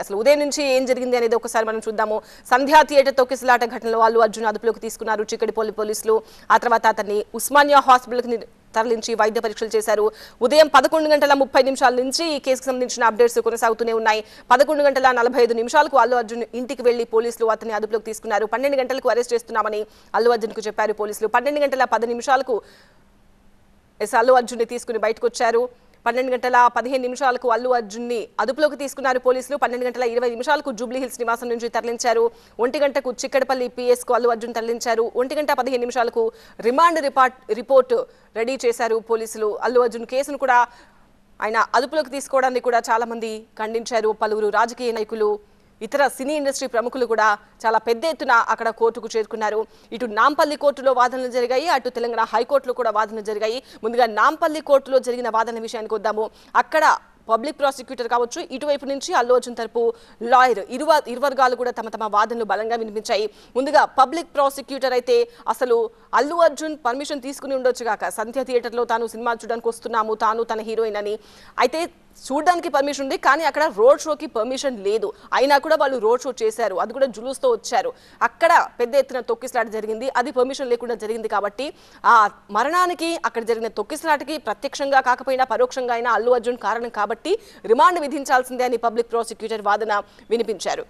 అసలు ఉదయం నుంచి ఏం జరిగింది అనేది ఒకసారి మనం చూద్దాము. సంధ్యా థియేటర్ తొక్కిసలాట ఘటనలో అల్లు అర్జున్ అదుపులోకి తీసుకున్నారు చిక్కడిపల్లి పోలీసులు. ఆ తర్వాత అతన్ని ఉస్మానియా హాస్పిటల్కి తరలించి వైద్య పరీక్షలు చేశారు. ఉదయం 11:30 నుంచి ఈ కేసుకు సంబంధించిన అప్డేట్స్ కొనసాగుతూనే ఉన్నాయి. 11:45 అల్లు అర్జున్ ఇంటికి వెళ్లి పోలీసులు అతన్ని అదుపులోకి తీసుకున్నారు. 12 గంటలకు అరెస్ట్ చేస్తున్నామని అల్లు అర్జున్ కు చెప్పారు పోలీసులు. 12:10 అల్లు అర్జున్ ని తీసుకుని బయటకు వచ్చారు. 12:15 అల్లు అర్జున్ ని అదుపులోకి తీసుకున్నారు పోలీసులు. 12:20 జూబ్లీ హిల్స్ నివాసం నుంచి తరలించారు. 1 గంటకు చిక్కడపల్లి పిఎస్ కు అల్లు అర్జున్ తరలించారు. 1:15 రిమాండ్ రిపోర్ట్ రెడీ చేశారు పోలీసులు. అల్లు అర్జున్ కేసును కూడా ఆయన అదుపులోకి తీసుకోవడాన్ని కూడా చాలా మంది ఖండించారు. పలువురు రాజకీయ నాయకులు, ఇతర సినీ ఇండస్ట్రీ ప్రముఖులు కూడా చాలా పెద్ద ఎత్తున అక్కడ కోర్టుకు చేరుకున్నారు. ఇటు నాంపల్లి కోర్టులో వాదనలు జరిగాయి, అటు తెలంగాణ హైకోర్టులో కూడా వాదనలు జరిగాయి. ముందుగా నాంపల్లి కోర్టులో జరిగిన వాదన విషయానికి వద్దాము. అక్కడ పబ్లిక్ ప్రాసిక్యూటర్ కావచ్చు, ఇటువైపు నుంచి అల్లు అర్జున్ తరపు లాయర్ ఇరు వర్గాలు కూడా తమ తమ వాదనలు బలంగా వినిపించాయి. ముందుగా పబ్లిక్ ప్రాసిక్యూటర్ అయితే అసలు అల్లు అర్జున్ పర్మిషన్ తీసుకుని ఉండొచ్చు కాక సంధ్య థియేటర్లో తాను సినిమా చూడడానికి వస్తున్నాము, తాను తన హీరోయిన్ అని అయితే చూడడానికి పర్మిషన్ ఉంది, కానీ అక్కడ రోడ్ షోకి పర్మిషన్ లేదు. అయినా కూడా వాళ్ళు రోడ్ షో చేశారు, అది కూడా జులూస్తో వచ్చారు. అక్కడ పెద్ద ఎత్తున తొక్కిసలాట జరిగింది, అది పర్మిషన్ లేకుండా జరిగింది. కాబట్టి ఆ మరణానికి అక్కడ జరిగిన తొక్కిసలాటకి ప్రత్యక్షంగా కాకపోయినా పరోక్షంగా అయినా అల్లు అర్జున్ కారణం కాబట్టి రిమాండ్ విధించాల్సిందే అని పబ్లిక్ ప్రాసిక్యూటర్ వాదన వినిపించారు.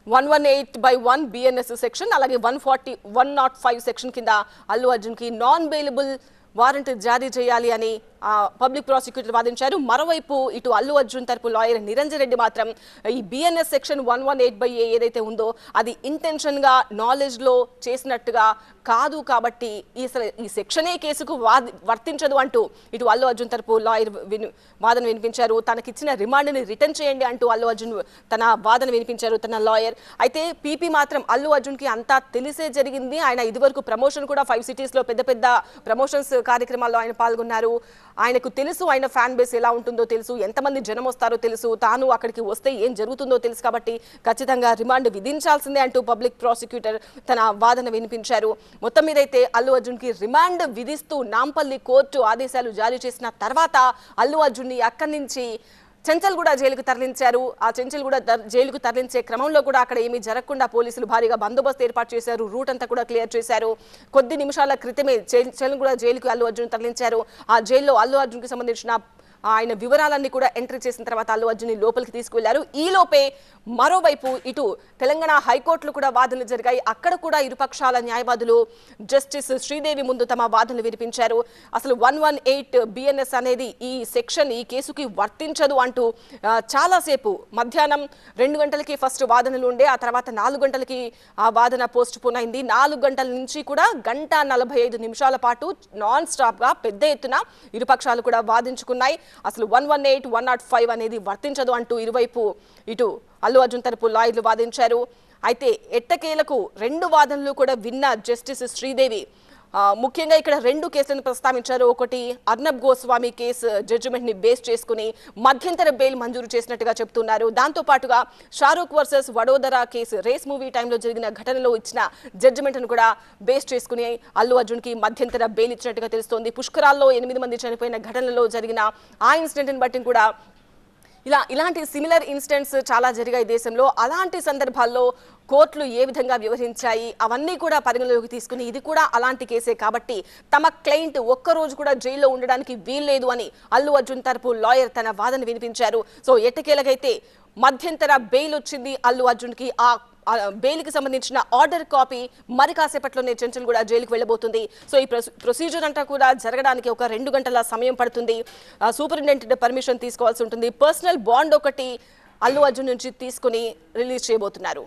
118/1 BNS సెక్షన్, అలాగే 105 సెక్షన్ కింద అల్లు అర్జున్ కి నాన్ బెయిలబుల్ వారెంట్ జారీ చేయాలి అని పబ్లిక్ ప్రాసిక్యూటర్ వాదించారు. మరోవైపు ఇటు అల్లు అర్జున్ తరపు లాయర్ నిరంజన్ రెడ్డి మాత్రం ఈ BNS సెక్షన్ 118/A ఏదైతే ఉందో అది ఇంటెన్షన్ గా నాలెడ్జ్ లో చేసినట్టుగా కాదు, కాబట్టి ఈ సెక్షనే కేసుకు వర్తించదు అంటూ ఇటు అల్లు అర్జున్ తరపు లాయర్ వాదన వినిపించారు. తనకిచ్చిన రిమాండ్ ని రిటర్న్ చేయండి అంటూ అల్లు అర్జున్ తన వాదన వినిపించారు, తన లాయర్. అయితే పీపీ మాత్రం అల్లు అర్జున్ కి అంతా తెలిసే జరిగింది. ఆయన ఇదివరకు ప్రమోషన్ కూడా 5 సిటీస్ లో పెద్ద పెద్ద ప్రమోషన్స్ కార్యక్రమాల్లో ఆయన పాల్గొన్నారు. ఆయనకు తెలుసు ఆయన ఫ్యాన్ బేస్ ఎలా ఉంటుందో తెలుసు, ఎంతమంది జనం వస్తారో తెలుసు, తాను అక్కడికి వస్తే ఏం జరుగుతుందో తెలుసు, కాబట్టి ఖచ్చితంగా రిమాండ్ విధించాల్సిందే అంటూ పబ్లిక్ ప్రాసిక్యూటర్ తన వాదన వినిపించారు. మొత్తం మీదైతే అల్లు అర్జున్ కి రిమాండ్ విధిస్తూ నాంపల్లి కోర్టు ఆదేశాలు జారీ చేసిన తర్వాత అల్లు అర్జున్ ని అక్కడి నుంచి చెంచల్గూడ జైలుకు తరలించారు. ఆ చెంచల్గూడ జైలుకు తరలించే క్రమంలో కూడా అక్కడ ఏమీ జరగకుండా పోలీసులు భారీగా బందోబస్తు ఏర్పాటు చేశారు. రూట్ అంతా కూడా క్లియర్ చేశారు. కొద్ది నిమిషాల క్రితమే చెంచల్గూడ జైలుకు అల్లు అర్జున్ తరలించారు. ఆ జైల్లో అల్లు అర్జున్ కి సంబంధించిన ఆయన వివరాలన్నీ కూడా ఎంట్రీ చేసిన తర్వాత అల్లు అర్జున్ ని లోపలికి తీసుకువెళ్లారు. ఈ లోపే మరోవైపు ఇటు తెలంగాణ హైకోర్టులో కూడా వాదనలు జరిగాయి. అక్కడ కూడా ఇరుపక్షాల న్యాయవాదులు జస్టిస్ శ్రీదేవి ముందు తమ వాదనలు వినిపించారు. అసలు 118 BNS అనేది ఈ సెక్షన్ ఈ కేసుకి వర్తించదు అంటూ చాలాసేపు మధ్యాహ్నం 2 గంటలకి ఫస్ట్ వాదనలు ఉండే, ఆ తర్వాత 4 గంటలకి ఆ వాదన పోస్ట్ పోన్ అయింది. 4 గంటల నుంచి కూడా 1:45 పాటు నాన్ స్టాప్ గా పెద్ద ఎత్తున ఇరుపక్షాలు కూడా వాదించుకున్నాయి. అసలు 118, 105 అనేది వర్తించదు అంటూ ఇరువైపు ఇటు అల్లు అర్జున్ తరపు లాయర్లు వాదించారు. అయితే ఎట్టకేలకు 2 వాదనలు కూడా విన్న జస్టిస్ శ్రీదేవి ముఖ్యంగా ఇక్కడ 2 కేసులను ప్రస్తావించారు. ఒకటి అర్నబ్ గోస్వామి కేసు జడ్జిమెంట్ ని బేస్ చేసుకుని మధ్యంతర బెయిల్ మంజూరు చేసినట్టుగా చెప్తున్నారు. దాంతో పాటుగా Shahrukh versus Vadodara case Raees movie టైంలో జరిగిన ఘటనలో ఇచ్చిన జడ్జిమెంట్ ను కూడా బేస్ చేసుకుని అల్లు అర్జున్ కి మధ్యంతర బెయిల్ ఇచ్చినట్టుగా తెలుస్తోంది. పుష్కరాల్లో 8 మంది చనిపోయిన ఘటనలో జరిగిన ఆ ఇన్సిడెంట్ ని బట్టి కూడా ఇలాంటి సిమిలర్ ఇన్సిడెంట్స్ చాలా జరిగాయి దేశంలో. అలాంటి సందర్భాల్లో కోర్టులు ఏ విధంగా వ్యవహరించాయి అవన్నీ కూడా పరిగణలోకి తీసుకుని ఇది కూడా అలాంటి కేసే కాబట్టి తమ క్లయింట్ ఒక్కరోజు కూడా జైల్లో ఉండడానికి వీల్లేదు అని అల్లు అర్జున్ తరపు లాయర్ తన వాదన వినిపించారు. సో ఎట్టకేలకైతే మధ్యంతర బెయిల్ వచ్చింది అల్లు అర్జున్ కి. ఆ బెయిల్కి సంబంధించిన ఆర్డర్ కాపీ మరి కాసేపట్లోనే చెంచల్గూడ జైలుకు వెళ్ళబోతుంది. సో ఈ ప్రొసీజర్ అంతా కూడా జరగడానికి ఒక 2 గంటల సమయం పడుతుంది. సూపరింటెండెంట్ పర్మిషన్ తీసుకోవాల్సి ఉంటుంది. పర్సనల్ బాండ్ ఒకటి అల్లు అర్జున్ నుంచి తీసుకుని రిలీజ్ చేయబోతున్నారు.